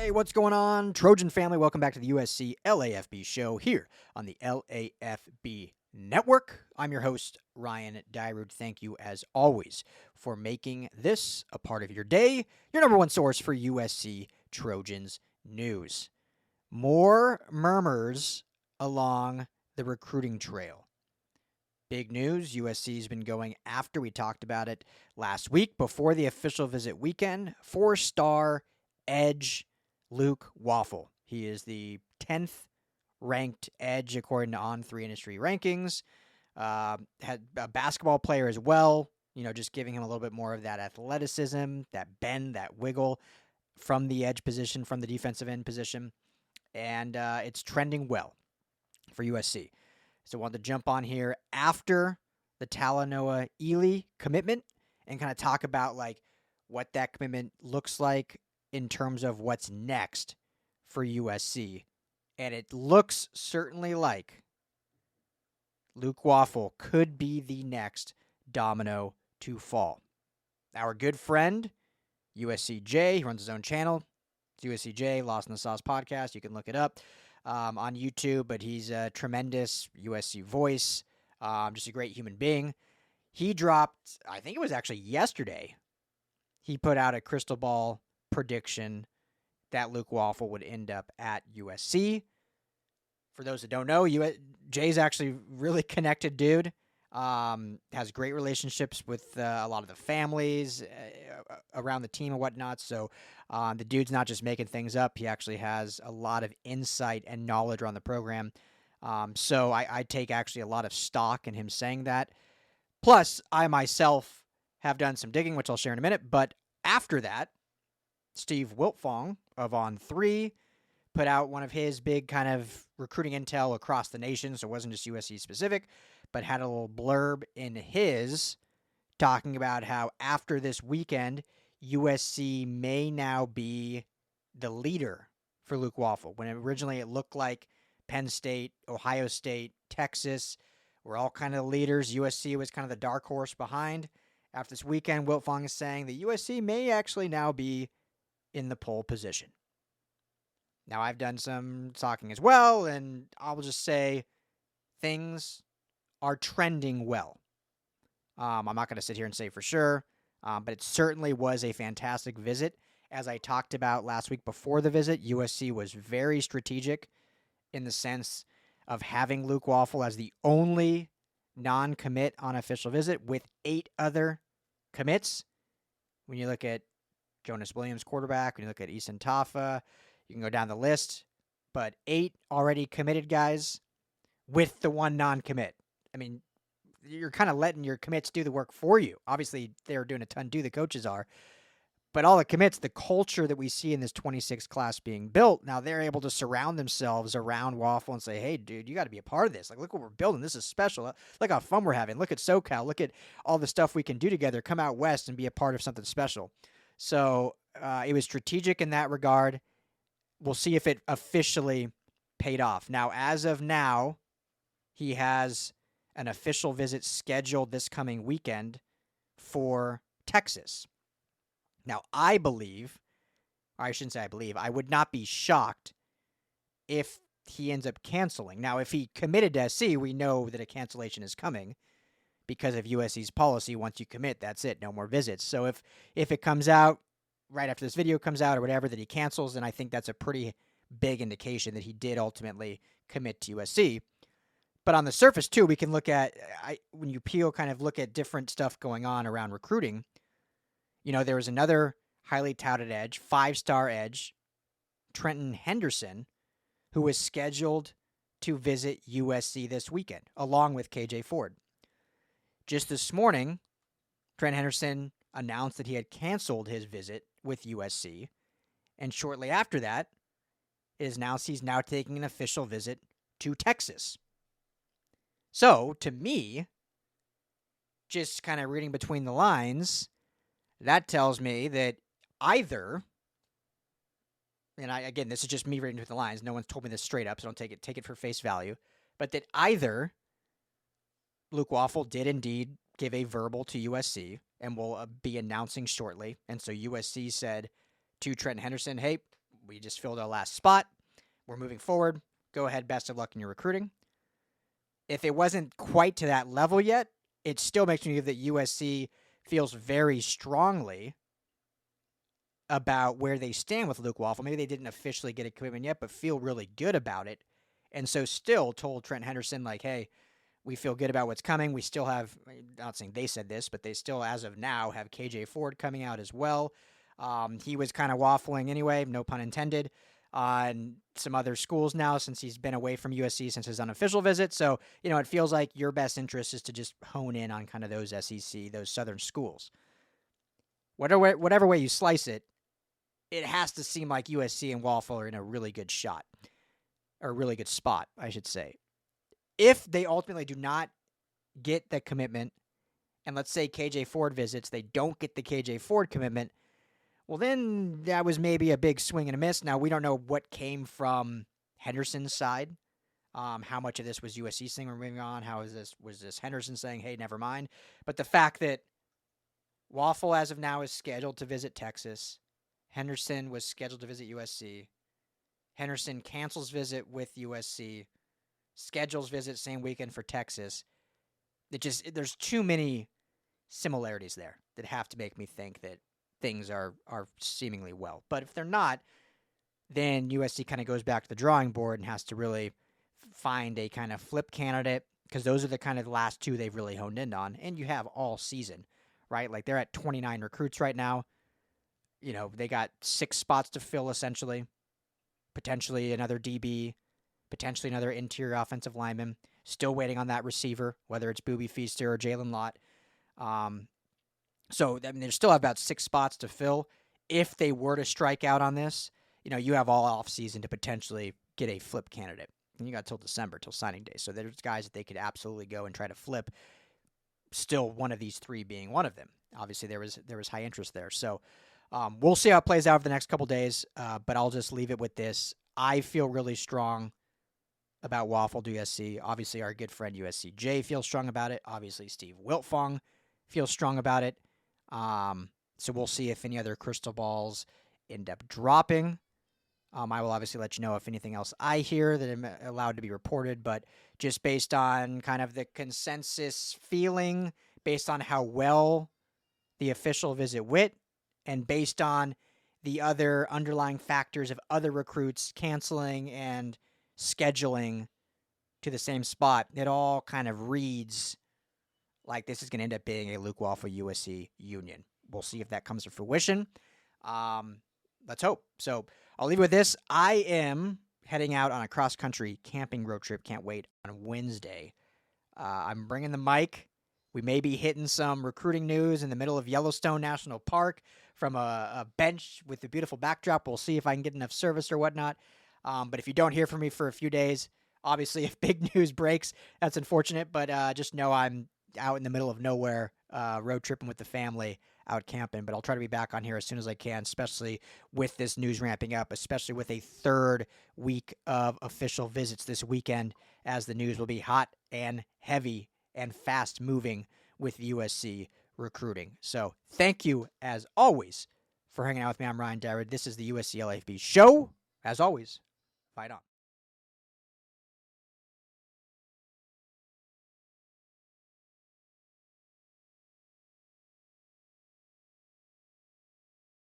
Hey, what's going on, Trojan family? Welcome back to the USC LAFB show here on the LAFB network. I'm your host, Ryan Dyrud. Thank you, as always, for making this a part of your day, your number one source for USC Trojans news. More murmurs along the recruiting trail. Big news, USC's been going after, we talked about it last week, before the official visit weekend, 4-star edge Luke Wafle. He is the 10th ranked edge according to On3 industry rankings. Had a basketball player as well, just giving him a little bit more of that athleticism, that bend, that wiggle from the edge position, from the defensive end position. And it's trending well for USC. So I wanted to jump on here after the Talanoa Ely commitment and kind of talk about what that commitment looks like in terms of what's next for USC. And it looks certainly like Luke Wafle could be the next domino to fall. Our good friend, USCJ, he runs his own channel. It's USCJ, Lost in the Sauce podcast. You can look it up on YouTube, but he's a tremendous USC voice, just a great human being. He dropped, I think it was actually yesterday, he put out a crystal ball prediction that Luke Wafle would end up at USC. For those that don't know, Jay's actually a really connected dude. Has great relationships with a lot of the families around the team and whatnot. So the dude's not just making things up. He actually has a lot of insight and knowledge around the program. So I take actually a lot of stock in him saying that. Plus, I myself have done some digging, which I'll share in a minute. But after that, Steve Wiltfong of On3 put out one of his big kind of recruiting intel across the nation. So it wasn't just USC specific, but had a little blurb in his talking about how after this weekend, USC may now be the leader for Luke Wafle. When originally it looked like Penn State, Ohio State, Texas were all kind of the leaders. USC was kind of the dark horse behind. After this weekend, Wiltfong is saying that USC may actually now be in the pole position. Now, I've done some talking as well, and I'll just say things are trending well. I'm not going to sit here and say for sure, but it certainly was a fantastic visit. As I talked about last week before the visit, USC was very strategic in the sense of having Luke Wafle as the only non-commit on official visit with 8 other commits. When you look at Jonas Williams, quarterback, when you look at Eason Tafa, you can go down the list, but 8 already committed guys with the 1 non-commit. I mean, you're kind of letting your commits do the work for you. Obviously, they're doing a ton, the coaches are. But all the commits, the culture that we see in this 26 class being built, now they're able to surround themselves around Wafle and say, hey, dude, you got to be a part of this. Look what we're building. This is special. Look how fun we're having. Look at SoCal. Look at all the stuff we can do together. Come out west and be a part of something special. So it was strategic in that regard. We'll see if it officially paid off. Now, as of now, he has an official visit scheduled this coming weekend for Texas. Now, I believe, or I shouldn't say I believe, I would not be shocked if he ends up canceling. Now, if he committed to SC, we know that a cancellation is coming because of USC's policy. Once you commit, that's it, no more visits. So if it comes out right after this video comes out or whatever that he cancels, then I think that's a pretty big indication that he did ultimately commit to USC. But on the surface, too, we can look at, when you look at different stuff going on around recruiting, there was another highly touted edge, 5-star edge, Trenton Henderson, who was scheduled to visit USC this weekend, along with KJ Ford. Just this morning, Trenton Henderson announced that he had canceled his visit with USC, and shortly after that, he's now taking an official visit to Texas. So, to me, just kind of reading between the lines, that tells me that either, and again, this is just me reading between the lines, no one's told me this straight up, so don't take it for face value, but that either Luke Wafle did indeed give a verbal to USC and will be announcing shortly, and so USC said to Trenton Henderson, hey, we just filled our last spot. We're moving forward. Go ahead. Best of luck in your recruiting. If it wasn't quite to that level yet, it still makes me believe that USC feels very strongly about where they stand with Luke Wafle. Maybe they didn't officially get a commitment yet, but feel really good about it. And so still told Trent Henderson, like, hey, we feel good about what's coming. We still have, I'm not saying they said this, but they still, as of now, have KJ Ford coming out as well. He was kind of waffling anyway, no pun intended, on some other schools now since he's been away from USC since his unofficial visit. So, it feels like your best interest is to just hone in on kind of those SEC, those southern schools. Whatever way you slice it, it has to seem like USC and Wafle are in a really good shot, or a really good spot, I should say. If they ultimately do not get the commitment, and let's say KJ Ford visits, they don't get the KJ Ford commitment, well, then that was maybe a big swing and a miss. Now, we don't know what came from Henderson's side, how much of this was USC's thing we're moving on, was this Henderson saying, hey, never mind. But the fact that Wafle, as of now, is scheduled to visit Texas, Henderson was scheduled to visit USC, Henderson cancels visit with USC, schedules visit same weekend for Texas. There's too many similarities there that have to make me think that things are seemingly well. But if they're not, then USC kind of goes back to the drawing board and has to really find a kind of flip candidate, because those are the kind of the last two they've really honed in on. And you have all season, right? Like, they're at 29 recruits right now. They got 6 spots to fill, essentially. Potentially another DB, potentially another interior offensive lineman. Still waiting on that receiver, whether it's Boobie Feaster or Jalen Lott. So, they still have about 6 spots to fill. If they were to strike out on this, you have all offseason to potentially get a flip candidate. And you got till December, till signing day. So there's guys that they could absolutely go and try to flip. Still, one of these 3 being one of them. Obviously, there was high interest there. So we'll see how it plays out over the next couple days. But I'll just leave it with this. I feel really strong about Wafle to USC. Obviously, our good friend USC Jay feels strong about it. Obviously, Steve Wiltfong feels strong about it. So we'll see if any other crystal balls end up dropping. I will obviously let you know if anything else I hear that I'm allowed to be reported, but just based on kind of the consensus feeling, based on how well the official visit went, and based on the other underlying factors of other recruits canceling and scheduling to the same spot, it all kind of reads like this is going to end up being a Luke Wafle USC union. We'll see if that comes to fruition. Let's hope. So I'll leave it with this. I am heading out on a cross-country camping road trip. Can't wait, on Wednesday. I'm bringing the mic. We may be hitting some recruiting news in the middle of Yellowstone National Park from a bench with a beautiful backdrop. We'll see if I can get enough service or whatnot. But if you don't hear from me for a few days, obviously if big news breaks, that's unfortunate. But just know I'm out in the middle of nowhere, road tripping with the family, out camping. But I'll try to be back on here as soon as I can, especially with this news ramping up, especially with a 3rd week of official visits this weekend, as the news will be hot and heavy and fast moving with USC recruiting. So thank you, as always, for hanging out with me. I'm Ryan Dyrud. This is the USC LAFB show. As always, fight on.